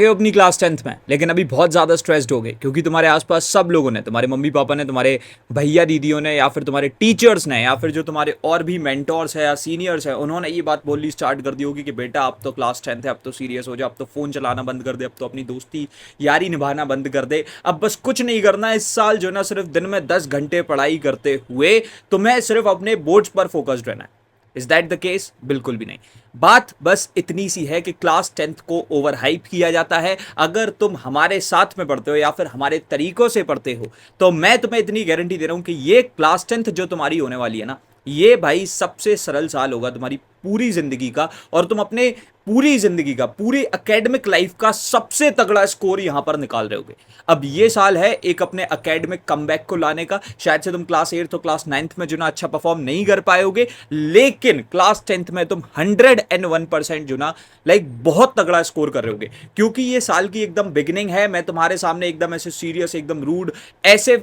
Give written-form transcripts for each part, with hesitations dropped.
गए हो अपनी क्लास 10th में, लेकिन अभी बहुत ज़्यादा स्ट्रेस्ड हो गए क्योंकि तुम्हारे आसपास सब लोगों ने, तुम्हारे मम्मी पापा ने, तुम्हारे भैया दीदियों ने, या फिर तुम्हारे टीचर्स ने, या फिर जो तुम्हारे और भी मेंटोर्स हैं या सीनियर्स हैं, उन्होंने ये बात बोलनी स्टार्ट कर दी होगी कि बेटा अब तो क्लास 10th है, अब तो सीरियस हो जा, अब तो फ़ोन चलाना बंद कर दे, अब तो अपनी दोस्ती यारी निभाना बंद कर दे, अब बस कुछ नहीं करना इस साल, जो ना सिर्फ दिन में 10 घंटे पढ़ाई करते हुए तुम्हें सिर्फ अपने बोर्ड्स पर फोकस्ड रहना है। Is that the case? बिल्कुल भी नहीं। बात बस इतनी सी है कि क्लास 10th को ओवर हाइप किया जाता है। अगर तुम हमारे साथ में पढ़ते हो या फिर हमारे तरीकों से पढ़ते हो तो मैं तुम्हें इतनी गारंटी दे रहा हूं कि ये क्लास 10th जो तुम्हारी होने वाली है ना, ये भाई सबसे सरल साल होगा तुम्हारी पूरी जिंदगी का, और तुम अपने पूरी जिंदगी का, पूरी एकेडमिक लाइफ का सबसे तगड़ा स्कोर यहां पर निकाल रहे होगे। अब ये साल है एक अपने एकेडमिक कमबैक को लाने का। शायद से तुम क्लास 8 तो क्लास 9th में जो ना अच्छा परफॉर्म नहीं कर पाओगे, लेकिन क्लास 10th में तुम 101% जो ना बहुत तगड़ा स्कोर कर रहे होगे, क्योंकि ये साल की एकदम बिगिनिंग है। मैं तुम्हारे सामने एकदम ऐसे सीरियस, एकदम रूड ऐसे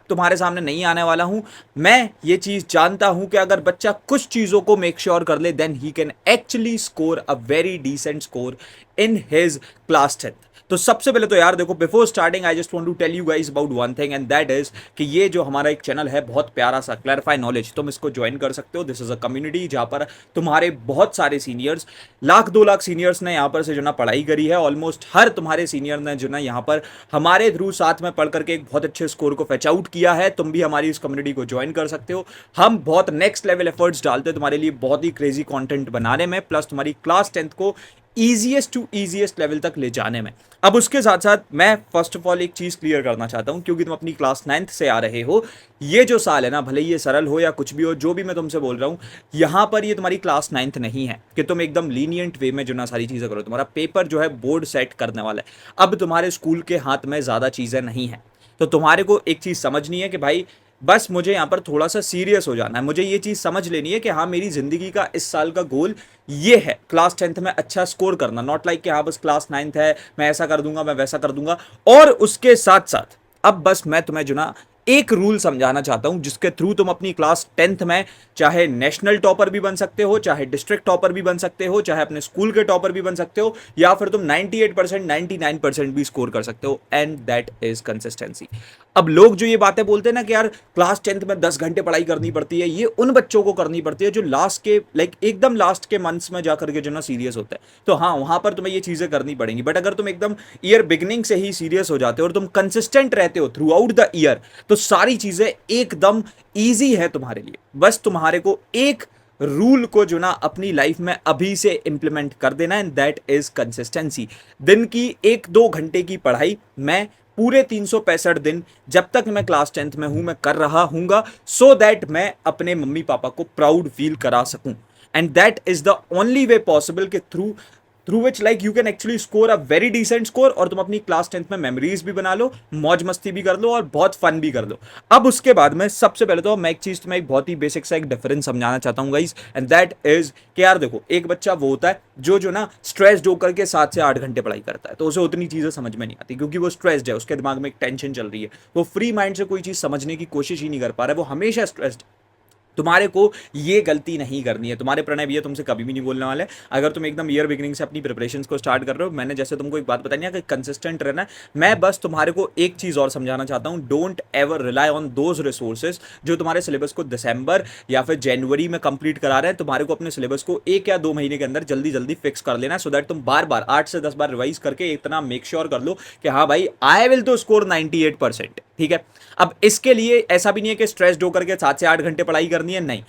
तुम्हारे सामने नहीं आने वाला हूं। मैं ये चीज जानता हूं कि अगर बच्चा कुछ चीजों को मेक श्योर कर ले, then he can actually score a very decent score in his class 10th। तो सबसे पहले तो यार देखो, before starting I just want to tell you guys about one thing, and that is कि ये जो हमारा एक चैनल है बहुत प्यारा सा, क्लैरिफाई नॉलेज, तुम इसको ज्वाइन कर सकते हो। दिस इज अ कम्युनिटी जहां पर तुम्हारे बहुत सारे सीनियर्स, 1-2 लाख सीनियर्स ने यहाँ पर से जो ना पढ़ाई करी है। ऑलमोस्ट हर तुम्हारे सीनियर ने जो ना यहाँ पर हमारे थ्रू साथ में पढ़ करके एक बहुत अच्छे स्कोर को फेच आउट किया है। तुम भी हमारी इस कम्युनिटी को ज्वाइन कर सकते हो। हम बहुत नेक्स्ट लेवल एफर्ट्स डालते हैं तुम्हारे लिए बहुत ही क्रेजी कंटेंट बनाने में, प्लस तुम्हारी क्लास 10th को ईजीएस्ट टू ईजीएस्ट लेवल तक ले जाने में। अब उसके साथ साथ मैं फर्स्ट ऑफ ऑल एक चीज क्लियर करना चाहता हूं, क्योंकि तुम अपनी क्लास 9th से आ रहे हो। ये जो साल है ना, भले ये सरल हो या कुछ भी हो, जो भी मैं तुमसे बोल रहा हूं, यहां पर ये तुम्हारी क्लास 9th नहीं है कि तुम एकदम लीनियंट वे में जो ना सारी चीजें करो। तुम्हारा पेपर जो है बोर्ड सेट करने वाला है। अब तुम्हारे स्कूल के हाथ में ज्यादा चीजें नहीं है, तो तुम्हारे को एक चीज समझनी है कि भाई बस मुझे यहाँ पर थोड़ा सा सीरियस हो जाना है। मुझे ये चीज़ समझ लेनी है कि हाँ, मेरी ज़िंदगी का इस साल का गोल ये है, क्लास 10th में अच्छा स्कोर करना। नॉट लाइक कि हाँ बस क्लास 9th है, मैं ऐसा कर दूंगा, मैं वैसा कर दूंगा। और उसके साथ साथ अब बस मैं तुम्हें जो ना एक रूल समझाना चाहता हूं, जिसके थ्रू तुम अपनी क्लास 10th में चाहे नेशनल टॉपर भी बन सकते हो, चाहे डिस्ट्रिक्ट टॉपर भी बन सकते हो, चाहे अपने स्कूल के टॉपर भी बन सकते हो, या फिर तुम 98%, 99% भी स्कोर कर सकते हो। And that is consistency. अब लोग जो ये बातें बोलते हैं ना कि यार क्लास 10th में 10 घंटे पढ़ाई करनी पड़ती है, ये उन बच्चों को करनी पड़ती है जो लास्ट के एकदम लास्ट के मंथ्स में जाकर के जो ना सीरियस होता है। तो हाँ, वहां पर तुम्हें ये चीजें करनी पड़ेंगी। बट अगर तुम एकदम ईयर बिगनिंग से ही सीरियस हो जाते हो और तुम कंसिस्टेंट रहते हो थ्रू आउट द ईयर, तो सारी चीजें एकदम ईजी है तुम्हारे लिए। बस तुम्हारे को एक रूल को जो ना अपनी लाइफ में अभी से इंप्लीमेंट कर देना, एंड दैट इज कंसिस्टेंसी। दिन की 1-2 घंटे की पढ़ाई मैं पूरे 365 दिन जब तक मैं क्लास 10th में हूं मैं कर रहा हूंगा, सो दैट मैं अपने मम्मी पापा को प्राउड फील करा सकूं। And that is the only way possible कि through which you can actually score a very decent score, और तुम अपनी क्लास 10th में मेमोरीज भी बना लो, मौज मस्ती भी कर लो और बहुत फन भी कर लो। अब उसके बाद में सबसे पहले तो मैं एक चीज तुम्हें एक बहुत ही बेसिक सा एक डिफरेंस समझाना चाहता हूँ गाइस, एंड दैट इज कि यार देखो, एक बच्चा वो होता है जो ना स्ट्रेस्ड होकर के 7 से 8 घंटे पढ़ाई करता है, तो उसे उतनी चीजें समझ में नहीं आती क्योंकि वो स्ट्रेस्ड है, उसके दिमाग में एक टेंशन चल रही है, वो फ्री माइंड से कोई चीज समझने की कोशिश ही नहीं कर पा रहा है, वो हमेशा स्ट्रेस्ड। तुम्हारे को ये गलती नहीं करनी है। तुम्हारे प्रणय भैया तुमसे कभी भी नहीं बोलने वाले। अगर तुम एकदम ईयर बिगिनिंग से अपनी प्रिपरेशंस को स्टार्ट कर रहे हो, मैंने जैसे तुमको एक बात बतानी है कि कंसिस्टेंट रहना है। मैं बस तुम्हारे को एक चीज और समझाना चाहता हूं, don't ever rely on those resources जो तुम्हारे सिलेबस को दिसंबर या फिर जनवरी में कंप्लीट करा रहे हैं। तुम्हारे को अपने सिलेबस को 1 या 2 महीने के अंदर जल्दी जल्दी फिक्स कर लेना, सो दैट तुम बार बार 8 से 10 बार रिवाइज करके इतना मेक श्योर कर लो कि हाँ भाई, आई विल तो स्कोर 98%। ठीक है। अब इसके लिए ऐसा भी नहीं है कि स्ट्रेस्ड होकर के 7 से 8 घंटे पढ़ाई करनी है, नहीं।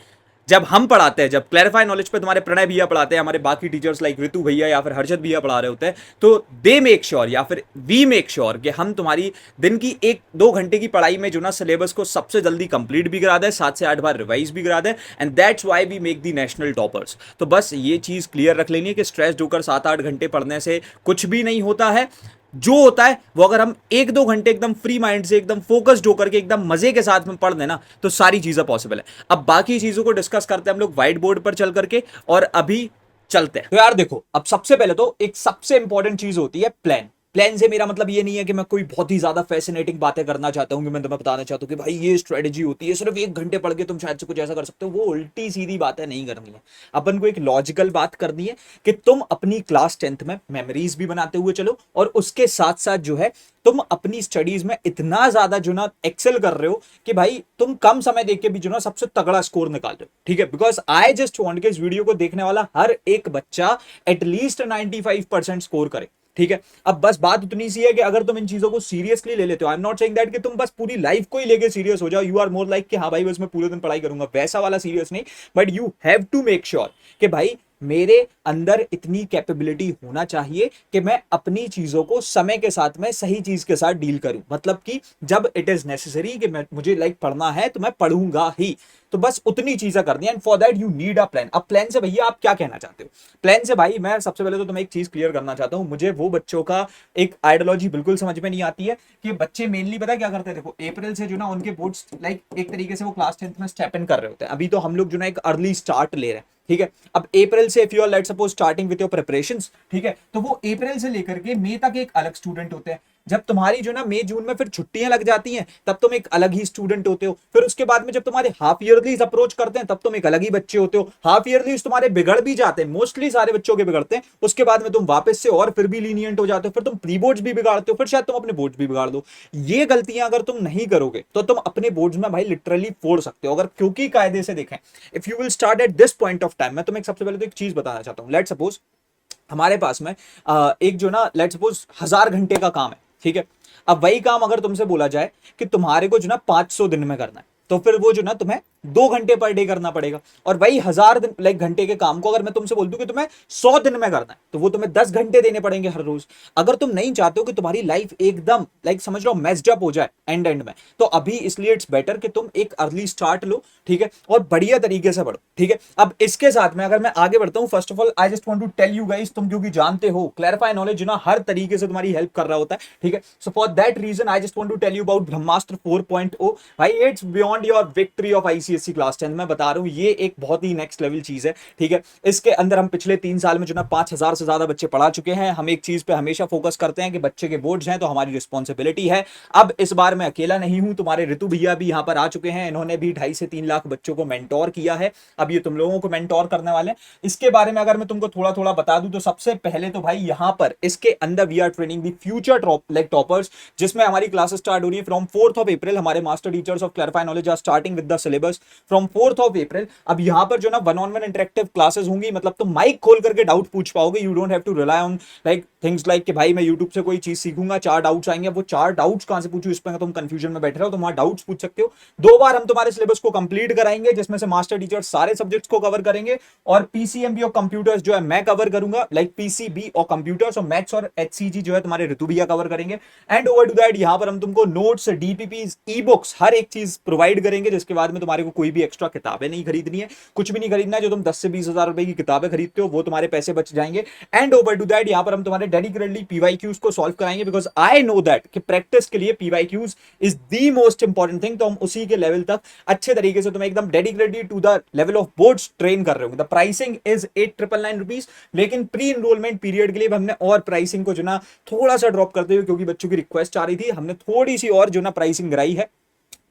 जब हम पढ़ाते हैं, जब क्लैरिफाई नॉलेज पे तुम्हारे प्रणय भैया पढ़ाते हैं, हमारे बाकी टीचर्स लाइक ऋतु भैया या फिर हर्षद भैया पढ़ा रहे होते हैं, तो दे मेक श्योर या फिर वी मेक श्योर कि हम तुम्हारी दिन की 1-2 घंटे की पढ़ाई में जो ना सिलेबस को सबसे जल्दी कंप्लीट भी करा दें, 7 से 8 बार रिवाइज भी करा दें, and that's why we make the national toppers. तो बस ये चीज क्लियर रख लेनी है कि स्ट्रेस्ड होकर 7-8 घंटे पढ़ने से कुछ भी नहीं होता है। जो होता है वो अगर हम 1-2 घंटे एकदम फ्री माइंड से, एकदम फोकस्ड होकर के, एकदम मजे के साथ में पढ़ लेना, तो सारी चीजें पॉसिबल है। अब बाकी चीजों को डिस्कस करते हैं हम लोग व्हाइट बोर्ड पर चल करके, और अभी चलते हैं। तो यार देखो, अब सबसे पहले तो एक सबसे इंपॉर्टेंट चीज होती है प्लान। प्लान से मेरा मतलब ये नहीं है कि मैं कोई बहुत ही ज्यादा फैसिनेटिंग बातें करना चाहता हूँ कि मैं तुम्हें बताना चाहता हूँ कि भाई ये स्ट्रेटेजी होती है, सिर्फ 1 घंटे पढ़ के तुम शायद से कुछ ऐसा कर सकते हो। वो उल्टी सीधी बातें नहीं करनी है, अपन को एक लॉजिकल बात करनी है कि तुम अपनी क्लास 10th में मेमोरीज भी बनाते हुए चलो, और उसके साथ साथ जो है तुम अपनी स्टडीज में इतना ज्यादा जो ना एक्सेल कर रहे हो कि भाई तुम कम समय देख के भी जो ना सबसे तगड़ा स्कोर निकाल रहे हो, ठीक है। बिकॉज आई जस्ट वांट के इस वीडियो को देखने वाला हर एक बच्चा एटलीस्ट 95% स्कोर करे, ठीक है। अब बस बात उतनी सी है कि अगर तुम इन चीजों को सीरियसली ले लेते हो, I am not saying that कि तुम बस पूरी लाइफ को ही लेके सीरियस हो जाओ, यू आर मोर लाइक कि हाँ भाई बस मैं पूरे दिन पढ़ाई करूंगा, वैसा वाला सीरियस नहीं, but you have to make sure कि भाई मेरे अंदर इतनी कैपेबिलिटी होना चाहिए कि मैं अपनी चीजों को समय के साथ में सही चीज के साथ डील करूं, मतलब कि जब इट इज नेसेसरी कि मैं मुझे लाइक पढ़ना है तो मैं पढ़ूंगा ही, तो बस उतनी चीजें करनी है। And for that you need a plan. अब प्लान से भैया आप क्या कहना चाहते हो? प्लान से भाई मैं सबसे पहले तो तुम्हें एक चीज क्लियर करना चाहता हूं, मुझे वो बच्चों का एक आइडियोलॉजी बिल्कुल समझ में नहीं आती है कि बच्चे मेनली पता क्या करते हैं। देखो अप्रैल से जो ना उनके बोर्ड्स लाइक एक तरीके से वो क्लास 10th में स्टेप इन कर रहे होते हैं, अभी तो हम लोग जो ना एक अर्ली स्टार्ट ले रहे हैं, ठीक है। अब अप्रैल से if you are let's suppose starting with your preparations, ठीक है, तो वो अप्रैल से लेकर के मई तक एक अलग स्टूडेंट होते हैं। जब तुम्हारी जो ना मई जून में फिर छुट्टियां लग जाती हैं तब तुम एक अलग ही स्टूडेंट होते हो। फिर उसके बाद में जब तुम्हारे हाफ ईयरलीज अप्रोच करते हैं तब तुम एक अलग ही बच्चे होते हो। हाफ ईयरलीज तुम्हारे बिगड़ भी जाते हैं, मोस्टली सारे बच्चों के बिगड़ते हैं, उसके बाद में तुम वापस से और फिर भी लीनियंट हो जाते हो, फिर तुम प्री बोर्ड्स भी बिगाड़ते हो, फिर शायद तुम अपने बोर्ड्स भी बिगाड़ दो। ये गलतियां अगर तुम नहीं करोगे तो तुम अपने बोर्ड्स में भाई लिटरली फोड़ सकते हो। अगर क्योंकि कायदे से देखें, if you will start at this point of time, मैं तुम्हें सबसे पहले तो एक चीज बताना चाहता हूं। लेट्स सपोज हमारे पास में एक जो ना लेट्स सपोज 1000 घंटे का काम है, ठीक है। अब वही काम अगर तुमसे बोला जाए कि तुम्हारे को जो ना 500 दिन में करना है, तो फिर वो जो ना तुम्हें 2 घंटे पर डे करना पड़ेगा। और वही 1000 लाइक घंटे के काम को अगर मैं तुमसे बोल दूं कि तुम्हें 100 दिन में करना है, तो वो तुम्हें 10 घंटे देने पड़ेंगे हर रोज। अगर तुम नहीं चाहते हो कि तुम्हारी लाइफ एकदम लाइक समझ लो मेस्ड अप हो जाए एंड एंड में, तो अभी इसलिए इट्स बेटर कि तुम एक अर्ली स्टार्ट लो, ठीक है, और बढ़िया तरीके से बढ़ो, ठीक है। अब इसके साथ में अगर मैं आगे बढ़ता हूं, first of all I just want to tell you guys, तुम क्योंकि जानते हो क्लैरिफाई नॉलेज ना हर तरीके से तुम्हारी हेल्प कर रहा होता है, ठीक है। So for that reason I just want to tell you about Brahmastra 4.0। भाई it's beyond your victory of ICSE class 10। मैं बता रहा हूं ये एक बहुत ही नेक्स्ट लेवल चीज है, ठीक है। इसके अंदर हम पिछले 3 साल में जो ना 5000 से ज्यादा बच्चे पढ़ा चुके हैं। हम एक चीज पे हमेशा फोकस करते हैं कि बच्चे के बोर्ड्स हैं तो हमारी रिस्पॉन्सिबिलिटी है। अब इस बार मैं अकेला नहीं हूं, तुम्हारे ऋतु भैया भी यहां पर आ चुके हैं, इन्होंने भी 2.5 से 3 लाख बच्चों को मेंटोर किया है। अब ये तुम लोगों को मेंटोर करने वाले हैं। इसके बारे में अगर मैं तुमको थोड़ा थोड़ा बता दूं तो सबसे पहले तो भाई यहां पर इसके अंदर we are training the future toppers, जिसमें हमारी क्लासेस स्टार्ट हो रही है फ्रॉम 4th ऑफ अप्रैल। हमारे master teachers of clarify knowledge are starting with the syllabus from 4th of April. अब यहां पर जो ना 1-on-1 इंटरेक्टिव क्लासेस होंगी, मतलब तुम माइक खोल करके डाउट पूछ पाओगे। You don't have to rely on like things like कि भाई मैं यूट्यूब से कोई चीज सीखूंगा, 4 डाउट्स आएंगे, वो 4 डाउट्स कहां से पूछूं, इस पर तुम कंफ्यूजन में बैठे रहो, तो वहां डाउट्स पूछ सकते हो। 2 बार हम तुम्हारे सिलेबस को कंप्लीट कराएंगे, जिसमें से मास्टर टीचर सारे सब्जेक्ट्स को कवर करेंगे, और पीसीएमबी और कंप्यूटर्स जो है मैं कवर करूंगा, लाइक पीसीबी और कंप्यूटर्स, और मैथ्स और एचसीजी जो है तुम्हारे ऋतु भैया कवर करेंगे। एंड ओवर टू दैट यहां पर हम तुमको नोट्स, डीपीपीज, ई बुक्स, हर एक चीज प्रोवाइड करेंगे, जिसके बाद में तुम्हारे को कोई भी एक्स्ट्रा किताबें नहीं खरीदनी है, कुछ भी नहीं खरीदना है। जो तुम 10 से 20 हजार रुपए की किताबें खरीदते हो वो तुम्हारे पैसे बच जाएंगे। एंड ओवर टू दैट यहां पर हम तुम्हारे डेडिकेटेडली पीवाईक्यूज को सॉल्व कराएंगे, बिकॉज आई नो दैट कि प्रैक्टिस के लिए PYQs is the most important thing. तो हम उसी के लेवल तक अच्छे तरीके से तुम्हें एकदम dedicatedly to the level of boards train कर रहे होंगे। द प्राइसिंग इज 8,999 रुपीज, लेकिन प्री इनरोलमेंट पीरियड के लिए हमने और प्राइसिंग को जो ना थोड़ा सा ड्रॉप करते हुए, क्योंकि बच्चों की रिक्वेस्ट आ रही थी, हमने थोड़ी सी और जो ना प्राइसिंग गिराई है।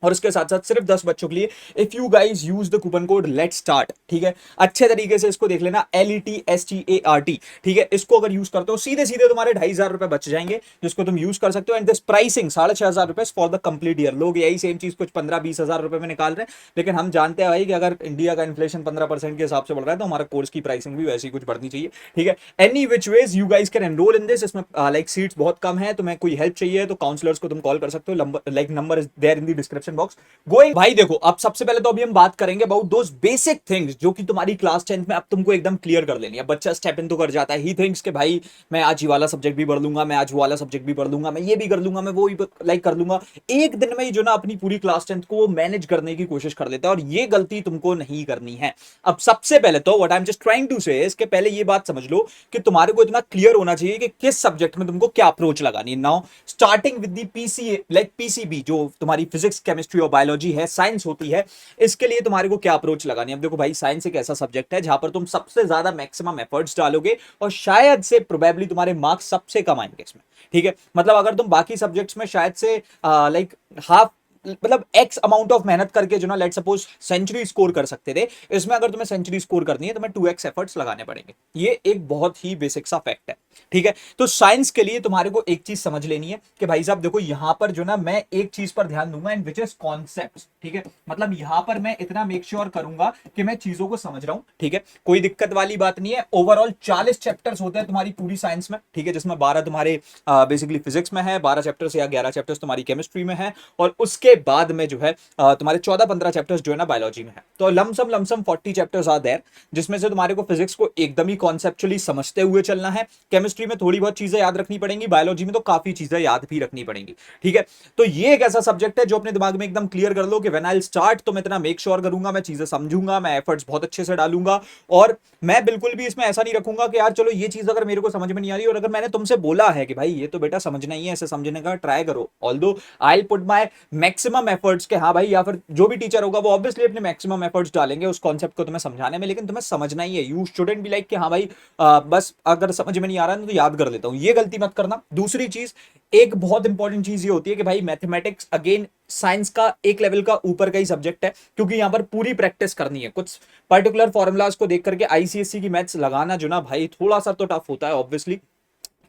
और उसके साथ साथ सिर्फ 10 बच्चों के लिए if you guys use the coupon code let start, ठीक है, अच्छे तरीके से इसको देख लेना, LETSTART, ठीक है। इसको अगर यूज करते हो सीधे सीधे तुम्हारे 2,500 रुपए बच जाएंगे, जिसको तुम यूज कर सकते हो। एंड दिस प्राइसिंग 6,500 रुपए फॉर द कंप्लीट ईयर। लोग यही सेम चीज कुछ 15-20 हजार रुपए में निकाल रहे हैं, लेकिन हम जानते हैं भाई कि अगर इंडिया का इन्फ्लेशन 15% के हिसाब से बढ़ रहा है तो हमारा कोर्स की प्राइसिंग भी वैसी कुछ बढ़नी चाहिए, ठीक है। Any which ways you guys can enrol in this. इसमें लाइक सीट्स बहुत कम है, तुम्हें कोई हेल्प चाहिए तो काउंसलर्स को तुम कॉल कर सकते हो, like number is there in the description box. Going भाई देखो, अब सबसे पहले तो अभी हम बात करेंगे अबाउट दोस बेसिक थिंग्स जो कि तुम्हारी क्लास 10th में अब तुमको एकदम क्लियर कर लेनी है। बच्चा स्टेप इन तो कर जाता है, ही थिंक्स कि भाई मैं आज ये वाला सब्जेक्ट भी पढ़ लूंगा, मैं आज वो वाला सब्जेक्ट भी पढ़ लूंगा, मैं ये भी कर लूंगा, मैं वो भी लाइक कर लूंगा। एक दिन में ही जो ना अपनी पूरी क्लास 10th को मैनेज करने की कोशिश कर लेता है, और ये गलती तुमको नहीं करनी है। अब सबसे पहले तो what I am just trying to say, इसके पहले ये बात समझ लो कि तुम्हारे को इतना क्लियर होना चाहिए कि किस सब्जेक्ट में तुमको क्या अप्रोच लगानी है। Now starting with the PCA like PCB, जो तुम्हारी फिजिक्स, केमिस्ट्री और बायोलॉजी है, साइंस होती है, इसके लिए तुम्हारे को क्या अप्रोच लगानी है। अब देखो भाई, साइंस एक ऐसा सब्जेक्ट है जहां पर तुम सबसे ज्यादा मैक्सिमम एफर्ट्स डालोगे और शायद से प्रोबेबली तुम्हारे मार्क्स सबसे कम आएंगे इसमें, ठीक है। मतलब अगर तुम बाकी सब्जेक्ट्स में शायद से लाइक हाफ, मतलब एक्स अमाउंट ऑफ मेहनत करके जो ना लेट सपोज सेंचुरी स्कोर कर सकते थे, इसमें अगर तुम्हें सेंचुरी स्कोर करनी है तो तुम्हें 2x एफर्ट्स लगाने पड़ेंगे। ये एक बहुत ही बेसिक सा फैक्ट है, ठीक है। तो साइंस के लिए तुम्हारे को एक चीज समझ लेनी है कि भाई साहब देखो, यहां पर जो ना मैं एक चीज पर ध्यान दूंगा, एंड विच इज कॉन्सेप्ट्स, ठीक है। मतलब यहां पर मैं इतना मेक श्योर करूंगा कि मैं चीजों को समझ रहा हूं, ठीक है, कोई दिक्कत वाली बात नहीं है। ओवरऑल 40 चैप्टर्स होते हैं तुम्हारी पूरी साइंस में, ठीक है, जिसमें 12 तुम्हारे बेसिकली फिजिक्स में है, 12 चैप्टर्स या 11 चैप्टर्स तुम्हारी केमिस्ट्री में है, और उसके बाद में जो है तुम्हारे 14-15 चैप्टर्स जो है ना बायोलॉजी में है। तो लमसम 40 चैप्टर्स आर देयर, जिसमें से तुम्हारे को फिजिक्स को एकदम ही कॉन्सेप्चुअली समझते हुए चलना है, केमिस्ट्री में थोड़ी बहुत चीजें याद रखनी पड़ेंगी, बायोलॉजी में तो काफी चीजें याद भी रखनी पड़ेंगी, ठीक है। तो ये एक ऐसा सब्जेक्ट है जो अपने दिमाग में एकदम क्लियर कर लो कि व्हेन आई विल स्टार्ट, तो मैं इतना मेक श्योर करूंगा, मैं चीजें समझूंगा, मैं एफर्ट्स बहुत अच्छे से डालूंगा, और मैं बिल्कुल भी इसमें ऐसा नहीं रखूंगा कि यार चलो ये चीज अगर मेरे को समझ में नहीं आ रही, और अगर मैंने तुमसे बोला है कि भाई ये तो बेटा समझना ही है, ऐसे समझने का ट्राई करो, although I will put my maximum efforts के, हाँ भाई, या फिर जो भी टीचर होगा वो ऑब्वियसली अपने मैक्सिमम एफर्ट्स डालेंगे उस कॉन्सेप्ट को तुम्हें समझाने में, लेकिन तुम्हें समझना ही है। यू स्टूडेंट बी लाइक कि हाँ भाई बस अगर समझ में नहीं आ रहा है तो याद कर लेता हूं, ये गलती मत करना। दूसरी चीज, एक बहुत इंपॉर्टेंट चीज ये होती है कि भाई मैथमेटिक्स अगेन साइंस का एक लेवल का ऊपर का ही सब्जेक्ट है, क्योंकि यहां पर पूरी प्रैक्टिस करनी है। कुछ पर्टिकुलर फॉर्मुलाज को देख करके आईसीएससी की मैथ्स लगाना जो ना भाई थोड़ा सा तो टफ होता है ऑब्वियसली,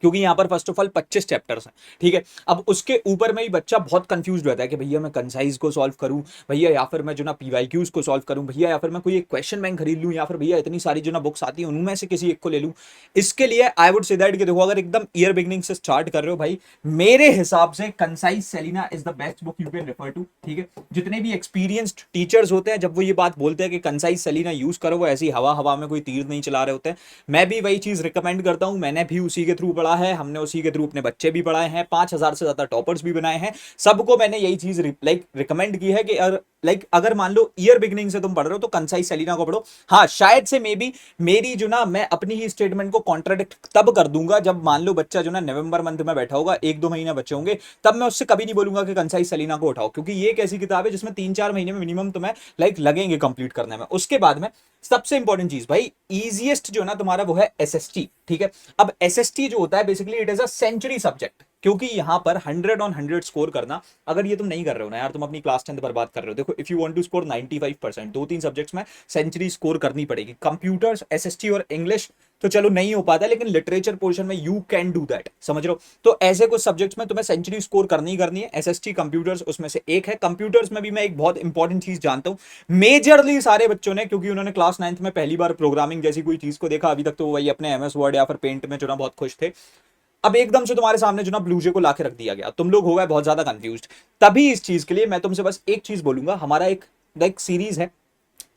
क्योंकि यहां पर फर्स्ट ऑफ ऑल 25 चैप्टर्स हैं, ठीक है। अब उसके ऊपर में ही बच्चा बहुत कंफ्यूज रहता है कि भैया मैं कंसाइज को सॉल्व करूं भैया, या फिर मैं जो ना पीवाईक्यूज को सॉल्व करूं भैया, या फिर मैं कोई एक क्वेश्चन बैंक खरीद लूं, या फिर भैया इतनी सारी जो ना बुक्स आती हैं उनमें से किसी एक को ले लूं। इसके लिए आई वुड से दैट कि देखो, अगर एकदम ईयर बिगनिंग से स्टार्ट कर रहे हो भाई, मेरे हिसाब से concise Selina is the best book you can refer to, ठीक है। जितने भी एक्सपीरियंस्ड टीचर्स होते हैं, जब वो ये बात बोलते हैं कि कंसाइज सेलिना यूज करो, वो ऐसी हवा हवा में कोई तीर नहीं चला रहे होते हैं। मैं भी वही चीज रिकमेंड करता हूं, मैंने भी उसी के थ्रू पढ़ा है, हमने उसी के थ्रू अपने बच्चे भी पढ़ाए हैं, 5,000 से ज्यादा टॉपर्स भी बनाए हैं, सबको मैंने यही चीज लाइक रिकमेंड की है कि अगर मान लो ईयर बिगनिंग से तुम पढ़ रहे हो तो कंसाइज सेलिना को पढ़ो। हाँ, शायद से मे बी मेरी जो ना, मैं अपनी ही स्टेटमेंट को कॉन्ट्राडिक्ट तब कर दूंगा जब मान लो बच्चा जो ना नवंबर मंथ में बैठा होगा, 1-2 महीने बचे होंगे, तब मैं उससे कभी नहीं बोलूंगा कि कंसाइज सेलिना को उठाओ, क्योंकि ये एक ऐसी किताब है जिसमें 3-4 महीने में मिनिमम तुम्हें लाइक लगेंगे कंप्लीट करने में। उसके बाद में सबसे इंपॉर्टेंट चीज भाई, इजीएस्ट जो ना तुम्हारा वो है एसएसटी, ठीक है। अब एसएसटी जो होता है basically it is a century subject, क्योंकि यहां पर 100 ऑन 100 स्कोर करना, अगर ये तुम नहीं कर रहे हो ना यार, तुम अपनी क्लास 10th बर्बाद कर रहे हो। देखो, if you want to score 95%, 2-3 subjects में सेंचुरी स्कोर करनी पड़ेगी, कंप्यूटर्स, एसएसटी और इंग्लिश तो चलो नहीं हो पाता, लेकिन लिटरेचर पोर्शन में यू कैन डू दैट, समझ रहे हो। तो ऐसे कुछ सब्जेक्ट्स में तुम्हें सेंचुरी स्कोर करनी ही करनी है, एसएसटी कंप्यूटर्स उसमें से एक है। कंप्यूटर्स में भी मैं एक बहुत इंपॉर्टेंट चीज जानता हूं, मेजरली सारे बच्चों ने, क्योंकि उन्होंने क्लास 9th में पहली बार प्रोग्रामिंग जैसी कोई चीज को देखा, अभी तक तो वही अपने एमएस वर्ड या फिर पेंट में जो ना बहुत खुश थे। अब एकदम से तुम्हारे सामने जो ना ब्लूजे को लाके रख दिया गया, तुम लोग हो गए बहुत ज्यादा कंफ्यूज्ड। तभी इस चीज के लिए मैं तुमसे बस एक चीज बोलूंगा, हमारा एक सीरीज है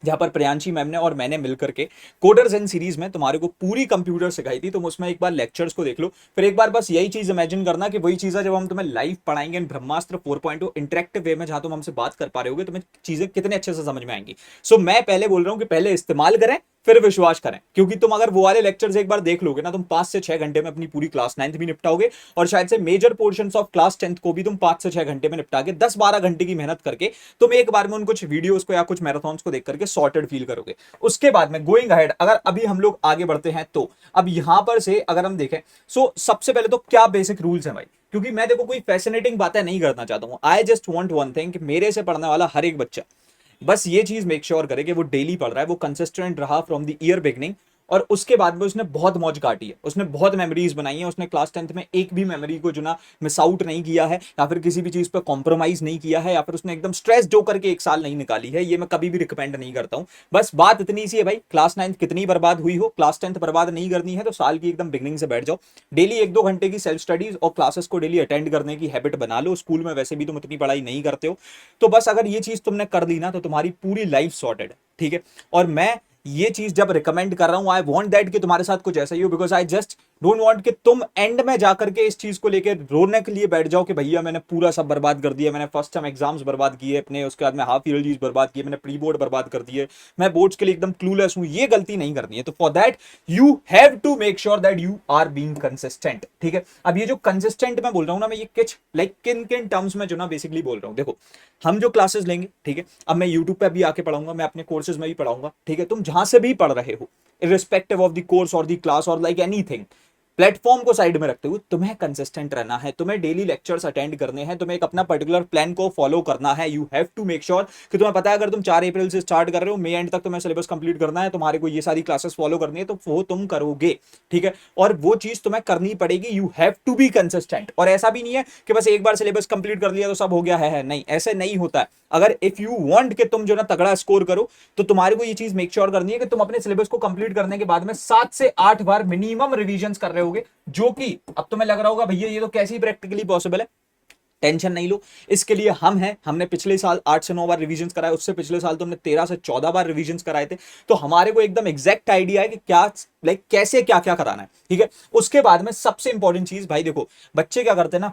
जहां पर प्रियांशी मैम ने और मैंने मिलकर के कोडर जेन सीरीज में तुम्हारे को पूरी कंप्यूटर सिखाई थी। तुम उसमें एक बार लेक्चर्स को देख लो, फिर एक बार बस यही चीज इमेजिन करना कि वही चीज है जब हम तुम्हें लाइव पढ़ाएंगे ब्रह्मास्त्र 4.0 इंटरेक्टिव वे में, जहां तुम हमसे बात कर पा रहे होगे, तुम्हें चीजें कितने अच्छे से समझ में आएंगी। सो मैं पहले बोल रहा हूं कि पहले इस्तेमाल करें फिर विश्वास करें, क्योंकि तुम अगर वो वाले लेक्चर्स एक बार देख लोगे ना, तुम 5 से 6 घंटे में अपनी पूरी क्लास 9th भी निपटाओगे, और शायद से major portions of class 10th को भी तुम 5 से 6 घंटे में निपटा के 10-12 घंटे की मेहनत करके तुम एक बार में उन कुछ वीडियोस को या कुछ मैराथन्स को देख करके सॉर्टेड फील करोगे। उसके बाद में गोइंग अहेड, अगर अभी हम लोग आगे बढ़ते हैं तो अब यहां पर से अगर हम देखें, सो सबसे पहले तो क्या बेसिक रूल्स हैं भाई, क्योंकि मैं देखो कोई फैसिनेटिंग बातें नहीं करना चाहता हूं। आई जस्ट वांट वन थिंग कि मेरे से पढ़ने वाला हर एक बच्चा बस ये चीज मेक श्योर करे कि वो डेली पढ़ रहा है, वो कंसिस्टेंट रहा फ्रॉम द ईयर बिगनिंग, और उसके बाद में उसने बहुत मौज काटी है, उसने बहुत मेमोरीज बनाई है, उसने क्लास 10th में एक भी मेमोरी को जो ना मिस आउट नहीं किया है, या फिर किसी भी चीज पर कॉम्प्रोमाइज नहीं किया है, या फिर उसने एकदम स्ट्रेस जो करके एक साल नहीं निकाली है। ये मैं कभी भी रिकमेंड नहीं करता हूं। बस बात इतनी सी है भाई, क्लास 9th कितनी बर्बाद हुई हो, क्लास 10th बर्बाद नहीं करनी है तो साल की एकदम बिगनिंग से बैठ जाओ, डेली 1-2 घंटे की सेल्फ स्टडीज और क्लासेस को डेली अटेंड करने की हैबिट बना लो। स्कूल में वैसे भी तुम इतनी पढ़ाई नहीं करते हो, तो बस अगर ये चीज तुमने कर ली ना तो तुम्हारी पूरी लाइफ सॉर्टेड है, ठीक है। और मैं ये चीज जब रिकमेंड कर रहा हूं, आई वांट दैट कि तुम्हारे साथ कुछ ऐसा ही हो, because I just don't want कि तुम एंड में जाकर के इस चीज को लेकर रोने के लिए बैठ जाओ कि भैया मैंने पूरा सब बर्बाद कर दिया, मैंने फर्स्ट टर्म एग्जाम्स बर्बाद किए अपने, उसके बाद में हाफ ईयरलीज बर्बाद किए, मैंने प्री बोर्ड बर्बाद कर दिए, मैं बोर्ड्स के लिए एकदम क्लूलेस हूं। ये गलती नहीं करनी है। तो for that you have to make sure that you are being consistent. ठीक है, अब ये जो कंसिस्टेंट मैं बोल रहा हूं ना, मैं ये किन किन टर्म्स में जो ना बेसिकली बोल रहा हूं। देखो, हम जो क्लासेस लेंगे, ठीक है, अब मैं यूट्यूब पे भी आके पढ़ाऊंगा, मैं अपने कोर्सेज में भी पढ़ाऊंगा, ठीक है, तुम जहां से भी पढ़ रहे हो, इररिस्पेक्टिव ऑफ द कोर्स और द क्लास और लाइक एनीथिंग, प्लेटफॉर्म को साइड में रखते हुए तुम्हें कंसिस्टेंट रहना है, तुम्हें डेली लेक्चर्स अटेंड करने हैं, तुम्हें एक अपना पर्टिकुलर प्लान को फॉलो करना है। You have to make sure कि तुम्हें पता है अगर तुम 4 अप्रैल से स्टार्ट कर रहे हो, मई एंड तक तुम्हें सिलेबस कंप्लीट करना है, तुम्हारे को ये सारी क्लासेस फॉलो करनी है, तो वो तुम करोगे। ठीक है, और वो चीज तुम्हें करनी पड़ेगी। You have to be consistent. और ऐसा भी नहीं है कि बस एक बार सिलेबस कंप्लीट कर लिया तो सब हो गया है, नहीं, ऐसे नहीं होता है। अगर इफ यू वांट कि तुम जो ना तगड़ा स्कोर करो, तो तुम्हारे को ये चीज मेक श्योर करनी है कि तुम अपने सिलेबस को कंप्लीट करने के बाद में 7 से 8 बार मिनिमम रिवीजंस कर रहे होगे, जो कि अब तुम्हें लग रहा होगा भैया ये तो कैसे प्रैक्टिकली पॉसिबल है। टेंशन नहीं लो, इसके लिए हम हैं। हमने पिछले साल 8 से 9 बार रिवीजन कराए, उससे पिछले साल तो हमने 13 से 14 बार रिवीजन कराए थे। तो हमारे को एकदम एग्जैक्ट आइडिया है कि क्या लाइक कैसे क्या क्या कराना है। ठीक है, उसके बाद में सबसे इंपॉर्टेंट चीज, भाई देखो बच्चे क्या करते हैं ना,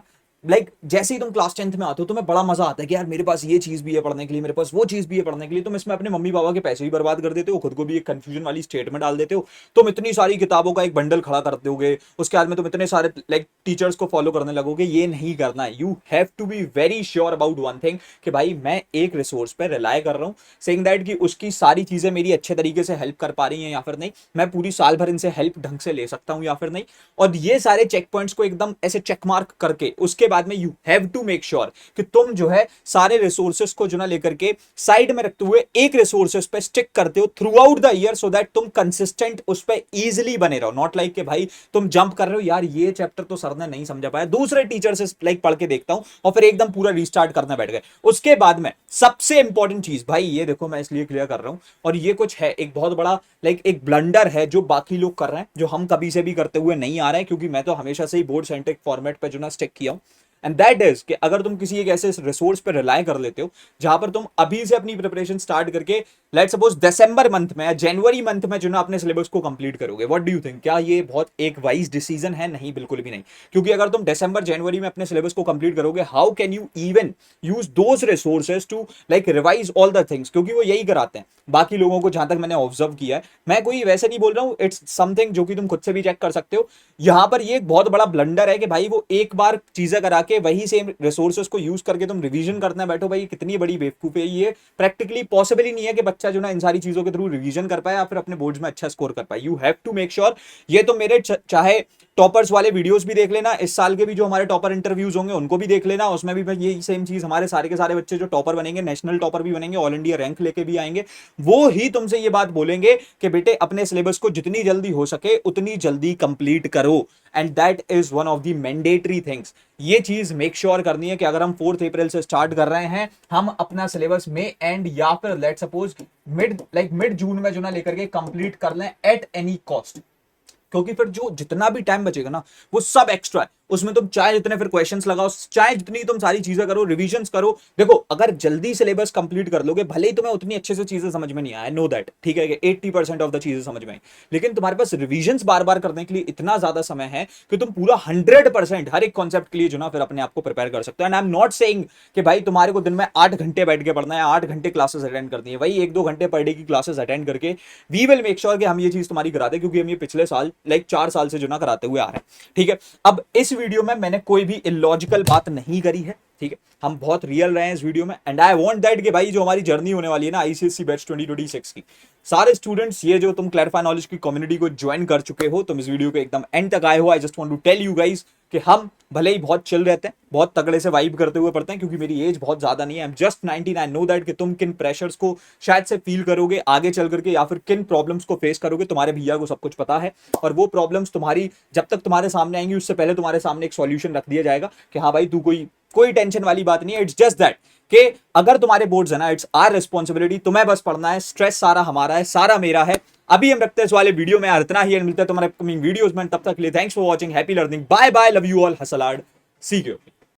जैसे ही तुम क्लास 10th में आते हो तुम्हें बड़ा मजा आता है कि यार मेरे पास ये चीज भी है पढ़ने के लिए, मेरे पास वो चीज भी है पढ़ने के लिए। तुम इसमें अपने मम्मी पापा के पैसे भी बर्बाद कर देते हो, खुद को भी एक कंफ्यूजन वाली स्टेट में डाल देते हो। तुम इतनी सारी किताबों का एक बंडल खड़ा कर दोगे, उसके बाद में तुम इतने सारे टीचर्स को फॉलो करने लगोगे। ये नहीं करना है। You have to be very sure about one thing कि भाई मैं एक रिसोर्स पर रिलाय कर रहा हूँ, सेइंग दैट कि उसकी सारी चीजें मेरी अच्छे तरीके से हेल्प कर पा रही हैं या फिर नहीं, मैं पूरी साल भर इनसे हेल्प ढंग से ले सकता हूँ या फिर नहीं। और ये सारे चेक पॉइंट्स को एकदम ऐसे चेक मार्क करके उसके बाद में you have to make sure कि तुम जो है सारे रिसोर्सेस को जो ना लेकर के साइड में रखते हुए एक रिसोर्सेस पे स्टिक करते हो through out the year, so that तुम कंसिस्टेंट उस पे इजीली बने रहो। नॉट लाइक कि भाई तुम जंप कर रहे हो, यार ये चैप्टर तो सर ने नहीं समझा पाया, दूसरे टीचर से लाइक पढ़ के देखता हूं, और फिर एकदम पूरा रीस्टार्ट करने बैठ गए। उसके बाद में सबसे इंपॉर्टेंट चीज, भाई ये देखो मैं इसलिए क्लियर कर रहा हूं, और ये कुछ है एक बहुत बड़ा एक ब्लंडर है जो बाकी लोग कर रहे हैं, जो हम कभी से भी करते हुए नहीं आ रहे हैं, क्योंकि मैं तो हमेशा से ही बोर्ड सेंट्रिक फॉर्मेट पे जो ना स्टिक किया हूं। एंड दैट इज कि अगर तुम किसी एक ऐसे रिसोर्स पर रिलाय कर लेते हो जहां पर तुम अभी से अपनी प्रिपरेशन स्टार्ट करके लेट्स सपोज दिसंबर मंथ में या जनवरी मंथ में जो ना अपने सिलेबस को कंप्लीट करोगे, व्हाट डू यू थिंक, क्या ये बहुत एक वाइज डिसीजन है? नहीं, बिल्कुल भी नहीं। क्योंकि अगर तुम दिसंबर जनवरी में अपने सिलेबस को कंप्लीट करोगे, how can you even use those resources to like revise all the things, क्योंकि वो यही कराते हैं बाकी लोगों को, जहां तक मैंने ऑब्जर्व किया है। मैं कोई वैसे नहीं बोल रहा हूं, इट्स समथिंग जो कि तुम खुद से भी चेक कर सकते हो। यहां पर ये एक बहुत बड़ा ब्लंडर है कि भाई वो एक बार चीजें करा के वही सेम रिसोर्सेज को यूज करके तुम रिवीजन करने बैठो। भाई कितनी बड़ी बेवकूफी है ये। प्रैक्टिकली पॉसिबल ही नहीं है कि बच्चा जो ना इन सारी चीजों के थ्रू रिवीजन कर पाए या फिर अपने बोर्ड्स में अच्छा स्कोर कर पाए। You have to make sure. ये तो मेरे चाहे टॉपर्स वाले वीडियोस भी देख लेना, इस साल के भी जो हमारे टॉपर इंटरव्यूज होंगे उनको भी देख लेना, उसमें भी यही सेम चीज, हमारे सारे के सारे बच्चे जो टॉपर बनेंगे, नेशनल टॉपर भी बनेंगे, ऑल इंडिया रैंक लेके भी आएंगे, वो ही तुमसे ये बात बोलेंगे कि बेटे अपने सिलेबस को जितनी जल्दी हो सके उतनी जल्दी कंप्लीट करो। And that is one of the mandatory things. ये चीज मेक श्योर करनी है कि अगर हम 4 अप्रैल से स्टार्ट कर रहे हैं, हम अपना सिलेबस में एंड या फिर लेट सपोज मिड जून में जो ना लेकर के कंप्लीट कर लें एट एनी कॉस्ट। क्योंकि फिर जो जितना भी टाइम बचेगा ना वो सब एक्स्ट्रा है। उसमें तुम चाहे जितने फिर क्वेश्चंस लगाओ, चाहे जितनी तुम सारी चीजें करो, रिवीजंस करो। देखो अगर जल्दी सिलेबस कंप्लीट कर लोगे, भले ही तुम्हें उतनी अच्छे से चीजें समझ में नहीं आए, नो दैट, ठीक है कि 80% ऑफ द चीजें समझ में आई, लेकिन तुम्हारे पास रिवीजंस बार बार करने के लिए इतना ज्यादा समय है कि तुम पूरा 100% हर एक कॉन्सेप्ट के लिए जो ना फिर अपने आप को प्रिपेयर कर सकते हो। And I am not saying कि भाई तुम्हारे को दिन में 8 घंटे बैठ के पढ़ना है, 8 घंटे क्लासेस अटेंड करनी है। वही 1-2 घंटे पर डे की क्लासेस अटेंड करके वी विल मेक श्योर कि हम ये चीज तुम्हारी कराते, क्योंकि हम ये पिछले साल 4 साल से जो ना कराते हुए आ रहे हैं। ठीक है, अब इस वीडियो में मैंने कोई भी इलॉजिकल बात नहीं करी है। ठीक है, हम बहुत रियल रहे हैं इस वीडियो में। एंड आई वांट दैट कि भाई जो हमारी जर्नी होने वाली है ना आईसीएसई बैच 2026 की, सारे स्टूडेंट्स ये जो तुम क्लैरिफाई नॉलेज की कम्युनिटी को ज्वाइन कर चुके हो, तुम इस वीडियो के एकदम एंड तक आए हो। I just want to tell you guys कि हम भले ही बहुत चिल रहते हैं, बहुत तगड़े से वाइब करते हुए पढ़ते हैं, क्योंकि मेरी एज बहुत ज्यादा नहीं है, आई एम जस्ट 19। नो दैट कि तुम किन प्रेशर्स को शायद से फील करोगे आगे चल करके, या फिर किन प्रॉब्लम्स को फेस करोगे। तुम्हारे भैया को सब कुछ पता है, और वो प्रॉब्लम्स तुम्हारी जब तक तुम्हारे सामने आएंगी उससे पहले तुम्हारे सामने एक सॉल्यूशन रख दिया जाएगा कि हाँ भाई तू कोई टेंशन वाली बात नहीं है। इट्स जस्ट दैट कि अगर तुम्हारे बोर्ड्स है ना, इट्स आवर रिस्पॉन्सिबिलिटी, तुम्हें बस पढ़ना है, स्ट्रेस सारा हमारा है, सारा मेरा है। अभी हम रखते हैं इस वाले वीडियो में इतना ही, मिलते हैं तुम्हारे अपकमिंग वीडियोस में। तब तक के लिए thanks for watching, happy learning, bye bye, love you all, hustle hard, see you.